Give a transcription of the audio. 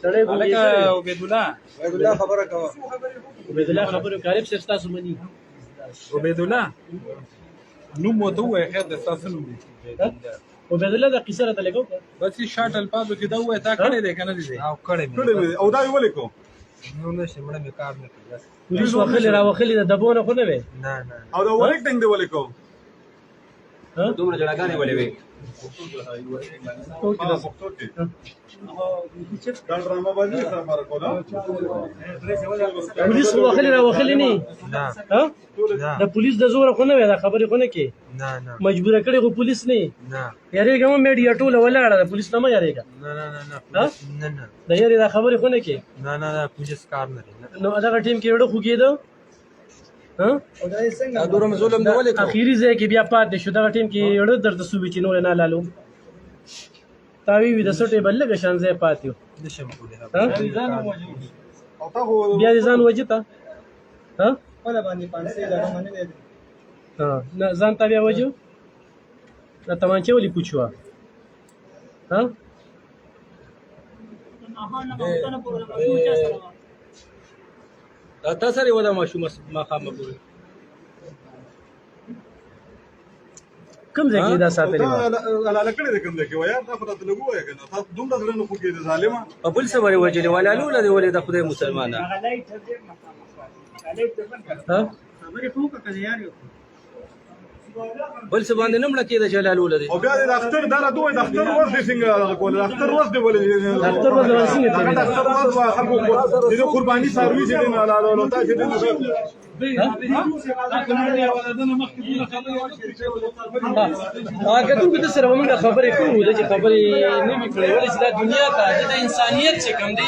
سړی الکه عبید الله خبره کوه. عبید الله خبره کارب سره تاسو مني. عبید الله نوم مو ته وایي خیر د تاسو نوم دی عبید الله د قصه راته لګو بس یې شاټ الفاظو کې دا وایي تا کړی دی کنه دی او کړی او دا یې ولیکو نو نشه مړه مې کار نه کوي بس پولیس وخلې راوخلې د دبونه خو نه وي نه نه او دا ولیک ټنګ دی ولیکو دومره جړاګانې ولې وي دا ډرامه باندې سره فرق ولا پولیس وخلې راوخلې نه نه ها نه د پولیس د زور خو نه وي دا خبرې خو نه کې نه نه مجبور کړي خو پولیس نه نه یاريګه مې میډیا ټوله ولاړه د پولیس نه مې یاريګه نه نه نه نه نه د یاري دا خبرې خو نه کې نه نه نه پولیس کار نه لري نو دا ټیم کې وړو خو کېدو ها دورم ظلم دی ولې اخیری ځای کې بیا پات شو دا ټیم کې وړو درته سوبې چې نور نه لالو تاوی وي د سټې بل لګ شان ځای پاتیو نشم کولای او تاسو بیا ځان وجتا ها ولا باندې 500 لاره باندې دی ها نه ځان ته بیا وجو دا تمانچه ولي پوښوا ها تاسو لري ودا ماشوم ما خامه پورې کوم ځای کې دا ساتلې لا لا کړی د کوم ځای کې وای دا خدای ته لګو وای کنه تاسو دومره درنه خو کې دي ظالما بل څه وری وجلې ولا لوله دی ولې د خدای مسلمانه ها بل څه باندې نمړه کې د جلال ولدي او بیا د اختر دا دوه د اختر ورځ څنګه کول اختر ورځ دی ولې ډاکټر وځل څنګه ته اختر ورځ خلکو د قرباني سروي چې نه لاله نو تاسو دې هغه ته د سره موږ خبرې کوو د خبرې نه وکړې ولې چې دا دنیا ته د انسانيت څخه کم دی